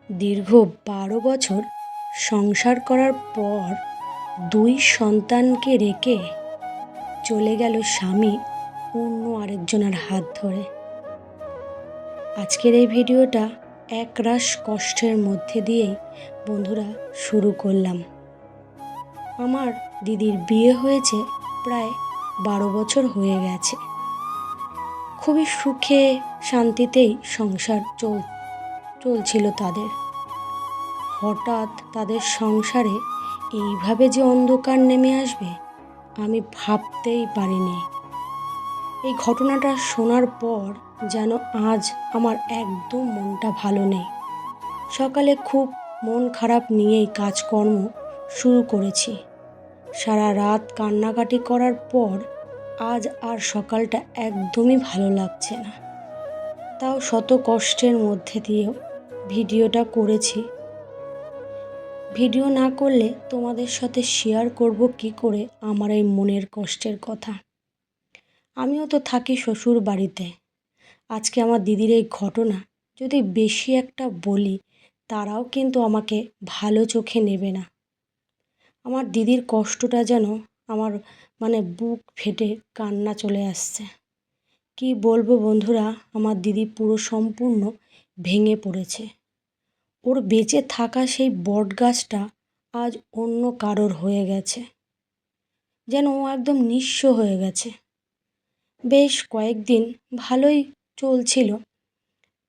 দীর্ঘ ১২ বছর সংসার করার পর ২ সন্তানকে রেখে চলে গেল স্বামী অন্য আরেকজনের হাত ধরে। আজকের এই ভিডিওটা একরাশ কষ্টের মধ্যে দিয়েই বন্ধুরা শুরু করলাম। আমার দিদির বিয়ে হয়েছে প্রায় ১২ বছর হয়ে গেছে। খুবই সুখে শান্তিতেই সংসার চলছিল তাদের। হঠাৎ তাদের সংসারে এইভাবে যে অন্ধকার নেমে আসবে আমি ভাবতেই পারিনি। এই ঘটনাটা শোনার পর যেন আজ আমার একদম মনটা ভালো নেই। সকালে খুব মন খারাপ নিয়েই কাজকর্ম শুরু করেছি। সারা রাত কান্নাকাটি করার পর আজ আর সকালটা একদমই ভালো লাগছে না। তাও শত কষ্টের মধ্যে দিয়েও ভিডিওটা করেছি। ভিডিও না করলে তোমাদের সাথে শেয়ার করব কি করে আমার এই মনের কষ্টের কথা। আমিও তো থাকি শ্বশুর বাড়িতে। আজকে আমার দিদির এই ঘটনা যদি বেশি একটা বলি তারাও কিন্তু আমাকে ভালো চোখে নেবে না। আমার দিদির কষ্টটা যেন আমার বুক ফেটে কান্না চলে আসছে। কি বলবো বন্ধুরা, আমার দিদি পুরো সম্পূর্ণ ভেঙে পড়েছে। ওর বেঁচে থাকা সেই বট গাছটা আজ অন্য কারোর হয়ে গেছে, যেন ও একদম নিঃস্ব হয়ে গেছে। বেশ কয়েকদিন ভালোই চলছিল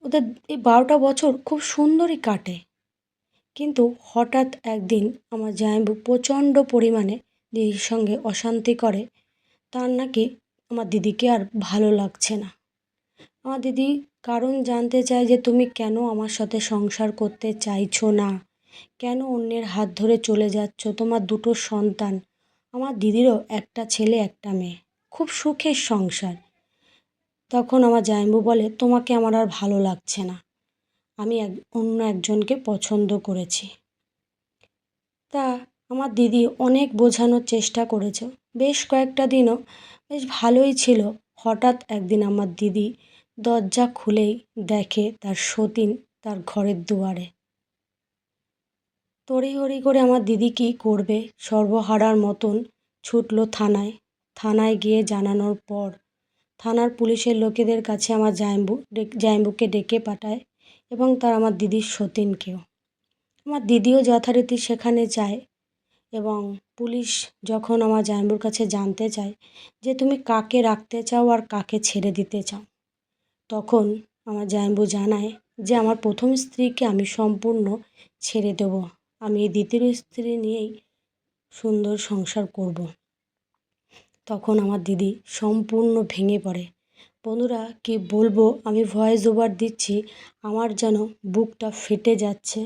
ওদের, এই ১২টা বছর খুব সুন্দরই কাটে। কিন্তু হঠাৎ একদিন আমার জামাইবাবু প্রচণ্ড পরিমাণে দিদির সঙ্গে অশান্তি করে। তার নাকি আমার দিদিকে আর ভালো লাগছে না। আমার দিদি কারণ জানতে চায় যে তুমি কেন আমার সাথে সংসার করতে চাইছো না, কেন অন্যের হাত ধরে চলে যাচ্ছ, তোমার ২টো সন্তান। আমার দিদিরও একটা ছেলে একটা মেয়ে, খুব সুখের সংসার। তখন আমার জামাইবাবু বলে তোমাকে আমার আর ভালো লাগছে না, আমি অন্য একজনকে পছন্দ করেছি। তা আমার দিদি অনেক বোঝানোর চেষ্টা করেছে, বেশ কয়েকটা দিনও বেশ ভালোই ছিল। হঠাৎ একদিন আমার দিদি দরজা খুলেই দেখে তার সতীন তার ঘরের দুয়ারে। তড়িঘড়ি করে আমার দিদি কী করবে, সর্বহারার মতন ছুটলো থানায়। থানায় গিয়ে জানানোর পর থানার পুলিশের লোকেদের কাছে আমার জামাইবাবুকে ডেকে পাঠায় এবং আমার দিদির সতীনকেও। আমার দিদিও যথারীতি সেখানে যায় এবং পুলিশ যখন আমার জামাইবাবুর কাছে জানতে চায় যে তুমি কাকে রাখতে চাও আর কাকে ছেড়ে দিতে চাও, তখন আমার জামাইবাবু জানায় যে আমার প্রথম স্ত্রীকে আমি সম্পূর্ণ ছেড়ে দেব, আমি এই দ্বিতীয় স্ত্রী নিয়েই সুন্দর সংসার করব। তখন আমার দিদি সম্পূর্ণ ভেঙে পড়ে। বন্ধুরা কি বলবো, আমি ভয়েস ওভার দিচ্ছি, আমার যেন বুকটা ফেটে যাচ্ছে।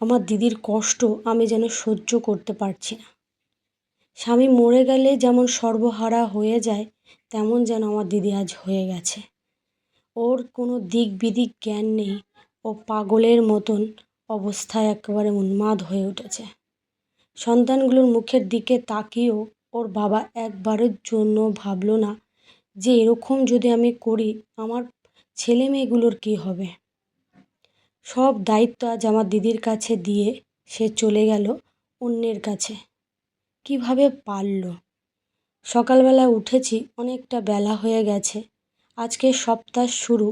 আমার দিদির কষ্ট আমি যেন সহ্য করতে পারছি না। স্বামী মরে গেলে যেমন সর্বহারা হয়ে যায়, তেমন যেন আমার দিদি আজ হয়ে গেছে। ওর কোনো দিক বিদিক জ্ঞান নেই, ও পাগলের মতন অবস্থায় একেবারে উন্মাদ হয়ে উঠেছে। সন্তানগুলোর মুখের দিকে তাকিয়েও ওর বাবা একবারের জন্য ভাবলো না যে এরকম যদি আমি করি আমার ছেলে মেয়েগুলোর কী হবে। সব দায়িত্ব আজ আমার দিদির কাছে দিয়ে সে চলে গেল অন্যের কাছে। কিভাবে পারলো? সকালবেলা উঠেছি, অনেকটা বেলা হয়ে গেছে। আজকে সপ্তাহ শুরু,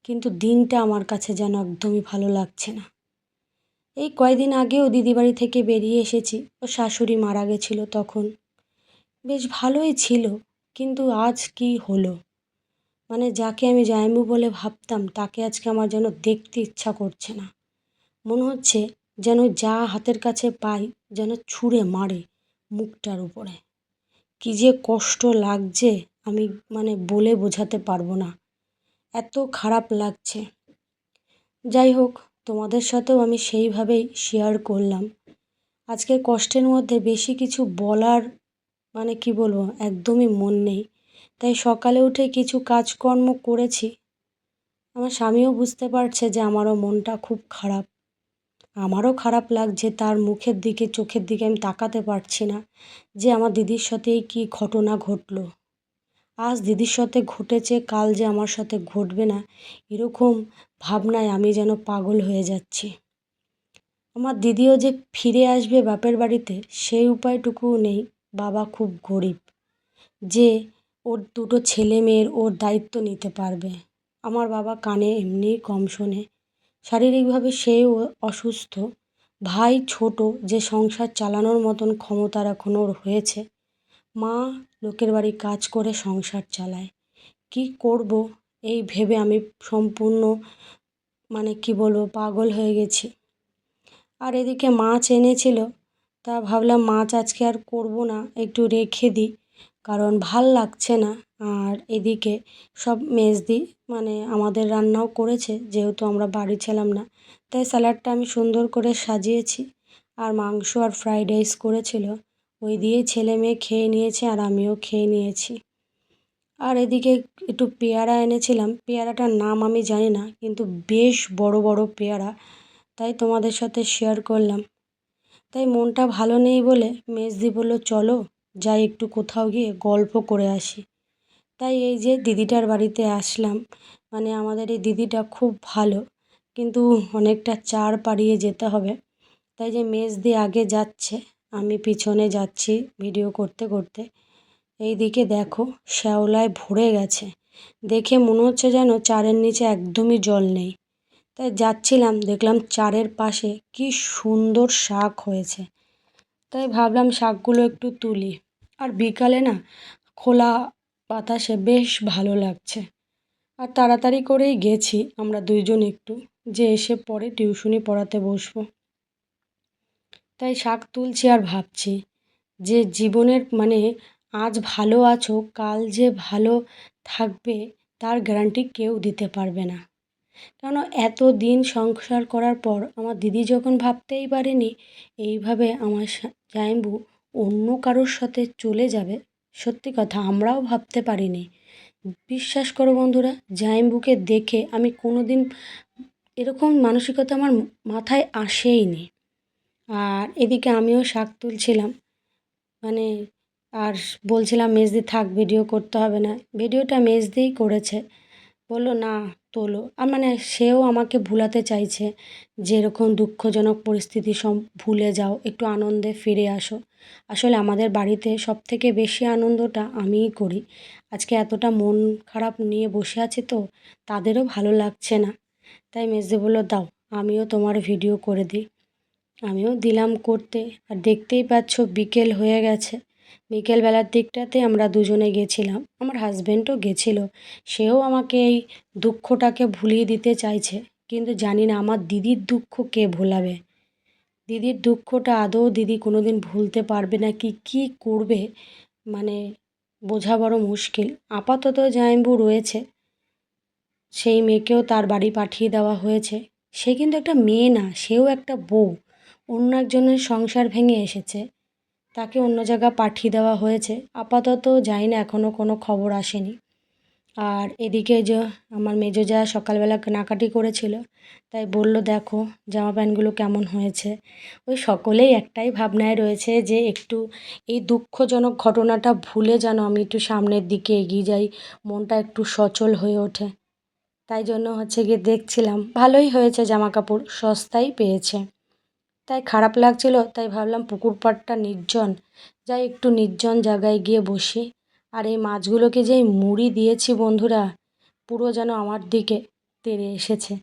কিন্তু দিনটা আমার কাছে যেন একদমই ভালো লাগছে না। এই কয়দিন আগেও দিদিবাড়ি থেকে বেরিয়ে এসেছি, ওর শাশুড়ি মারা গেছিলো তখন। বেশ ভালোই ছিল, কিন্তু আজ কি হলো, যাকে আমি জামাইবাবু বলে ভাবতাম তাকে আজকে আমার যেন দেখতে ইচ্ছা করছে না। মনে হচ্ছে যেন যা হাতের কাছে পাই যেন ছুঁড়ে মারে মুখটার উপরে। কি যে কষ্ট লাগছে আমি বলে বোঝাতে পারবো না, এত খারাপ লাগছে। যাই হোক, তোমাদের সাথেও আমি সেইভাবেই শেয়ার করলাম। আজকের কষ্টের মধ্যে বেশি কিছু বলার কি বলবো একদমই মন নেই। তাই সকালে উঠে কিছু কাজকর্ম করেছি। আমার স্বামীও বুঝতে পারছে যে আমারও মনটা খুব খারাপ। আমারও খারাপ লাগছে, তার মুখের দিকে চোখের দিকে আমি তাকাতে পারছি না যে আমার দিদির সাথে কী ঘটনা ঘটলো। আজ দিদির সাথে ঘটেছে, কাল যে আমার সাথে ঘটবে না, এরকম ভাবনায় আমি যেন পাগল হয়ে যাচ্ছি। আমার দিদিও যে ফিরে আসবে বাপের বাড়িতে সেই উপায়টুকুও নেই। বাবা খুব গরিব যে ওর দুটো ছেলে মেয়ের ওর দায়িত্ব নিতে পারবে। আমার বাবা কানে এমনিই কম শোনে, শারীরিকভাবে সেও অসুস্থ। ভাই ছোট, যে সংসার চালানোর মতন ক্ষমতার এখন ওর হয়েছে। মা লোকের বাড়ি কাজ করে সংসার চালায়। কি করব এই ভেবে আমি সম্পূর্ণ কি বলবো, পাগল হয়ে গেছি। আর এদিকে মাছ এনেছিল, তা ভাবলাম মাছ আজকে আর করব না, একটু রেখে দিই, কারণ ভাল লাগছে না। আর এদিকে সব মেজদি আমাদের রান্নাও করেছে, যেহেতু আমরা বাড়ি ছিলাম না, তাই স্যালাডটা আমি সুন্দর করে সাজিয়েছি। আর মাংস আর ফ্রাইড রাইস করেছিল, ওই দিয়ে ছেলে মেয়ে খেয়ে নিয়েছে আর আমিও খেয়ে নিয়েছি। আর এদিকে একটু পেয়ারা এনেছিলাম, পেয়ারাটার নাম আমি জানি না, কিন্তু বেশ বড় বড় পেয়ারা, তাই তোমাদের সাথে শেয়ার করলাম। তাই মনটা ভালো নেই বলে মেজদি বলল, চলো যাই একটু কোথাও গিয়ে গল্প করে আসি। তাই এই যে দিদিটার বাড়িতে আসলাম। আমাদের এই দিদিটা খুব ভালো, কিন্তু অনেকটা চার পাড়িয়ে যেতে হবে। তাই যে মেজদি আগে যাচ্ছে, আমি পিছনে যাচ্ছি ভিডিও করতে করতে। এই দিকে দেখো শ্যাওলায় ভরে গেছে, দেখে মনে হচ্ছে যেন চারের নিচে একদমই জল নেই। তাই যাচ্ছিলাম, দেখলাম চারের পাশে কি সুন্দর শাক হয়েছে, তাই ভাবলাম শাকগুলো একটু তুলি। আর বিকালে না খোলা বাতাসে বেশ ভালো লাগছে। আর তাড়াতাড়ি করেই গেছি আমরা দুইজন একটু, যে এসে পরে টিউশনি পড়াতে বসবো। তাই শাক তুলছি আর ভাবছি যে জীবনের আজ ভালো আছো, কাল যে ভালো থাকবে তার গ্যারান্টি কেউ দিতে পারবে না। কেন এত দিন সংসার করার পর আমার দিদি যখন ভাবতেই পারেনি এইভাবে আমার জামাইবু অন্য কারোর সাথে চলে যাবে, সত্যি কথা আমরাও ভাবতে পারিনি। বিশ্বাস করো বন্ধুরা, জামাইবুকে দেখে আমি কোনো দিন এরকম মানসিকতা আমার মাথায় আসেইনি। আর এদিকে আমিও শাক তুলছিলাম, মানে আর বলছিলাম মেজদি থাক, ভিডিও করতে হবে না। ভিডিওটা মেজদিই করেছে, বললো না তোলো। আর সেও আমাকে ভুলাতে চাইছে, যে এরকম দুঃখজনক পরিস্থিতি সব ভুলে যাও, একটু আনন্দে ফিরে আসো। আসলে আমাদের বাড়িতে সবথেকে বেশি আনন্দটা আমিই করি। আজকে এতটা মন খারাপ নিয়ে বসে আছি তো তাদেরও ভালো লাগছে না। তাই মেজদি বললো দাও আমিও তোমার ভিডিও করে দিই। আমিও দিলাম করতে। আর দেখতেই পাচ্ছ বিকেল হয়ে গেছে। বিকেলবেলার দিকটাতে আমরা দুজনে গেছিলাম, আমার হাজব্যান্ডও গেছিলো। সেও আমাকে এই দুঃখটাকে ভুলিয়ে দিতে চাইছে, কিন্তু জানি না আমার দিদির দুঃখ কে ভোলাবে। দিদির দুঃখটা আদৌ দিদি কোনো দিন ভুলতে পারবে না কি কী করবে, মানে বোঝা বড় মুশকিল। আপাতত জামাইবু রয়েছে, সেই মেয়েকেও তার বাড়ি পাঠিয়ে দেওয়া হয়েছে। সে কিন্তু একটা মেয়ে না, সেও একটা বউ, অন্য একজনের সংসার ভেঙে এসেছে, তাকে অন্য জায়গা পাঠিয়ে দেওয়া হয়েছে। আপাতত জানি না, এখনও কোনো খবর আসেনি। আর এদিকে যে আমার মেজো জা সকালবেলা কেনাকাটি করেছিল, তাই বলল দেখো জামা প্যান্টগুলো কেমন হয়েছে। ওই সকলেই একটাই ভাবনায় রয়েছে যে একটু এই দুঃখজনক ঘটনাটা ভুলে যেন আমি একটু সামনের দিকে এগিয়ে যাই, মনটা একটু সচল হয়ে ওঠে। তাই জন্য গিয়ে দেখছিলাম, ভালোই হয়েছে, জামা কাপড় সস্তায় পেয়েছে। তাই খারাপ লাগছিল, তাই ভাবলাম পুকুর পাড়টা নির্জন, যাই একটু নির্জন জায়গায় গিয়ে বসি। আর এই মাছগুলোকে যেই মুড়ি দিয়েছি বন্ধুরা, পুরো যেন আমার দিকে তেড়ে এসেছে।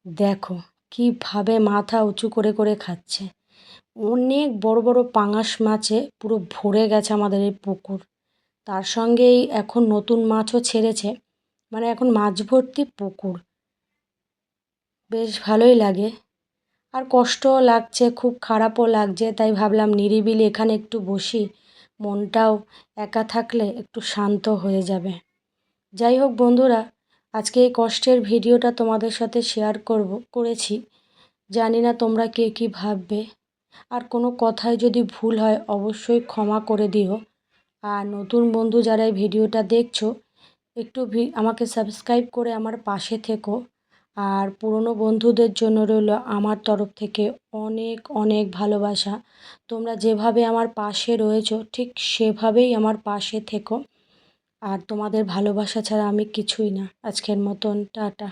দেখো কীভাবে মাথা উঁচু করে করে খাচ্ছে। অনেক বড় বড় পাঙাশ মাছে পুরো ভরে গেছে আমাদের এই পুকুর। তার সঙ্গেই এখন নতুন মাছও ছেড়েছে, এখন মাছ ভর্তি পুকুর। বেশ ভালোই লাগে, আর কষ্টও লাগছে, খুব খারাপও লাগছে। তাই ভাবলাম নিরিবিলি এখানে একটু বসি, মনটাও একা থাকলে একটু শান্ত হয়ে যাবে। যাই হোক বন্ধুরা, আজকে এই কষ্টের ভিডিওটা তোমাদের সাথে শেয়ার করেছি। জানি না তোমরা কে কী ভাববে, আর কোনো কথায় যদি ভুল হয় অবশ্যই ক্ষমা করে দিও। আর নতুন বন্ধু যারা এই ভিডিওটা দেখছো, একটু আমাকে সাবস্ক্রাইব করে আমার পাশে থেকো। আর পুরনো বন্ধুদের জন্য রইল আমার তরফ থেকে অনেক অনেক ভালোবাসা। তোমরা যেভাবে আমার পাশে রয়েছো ঠিক সেভাবেই আমার পাশে থেকো। আর তোমাদের ভালোবাসা ছাড়া আমি কিছুই না। আজকের মতন টাটা।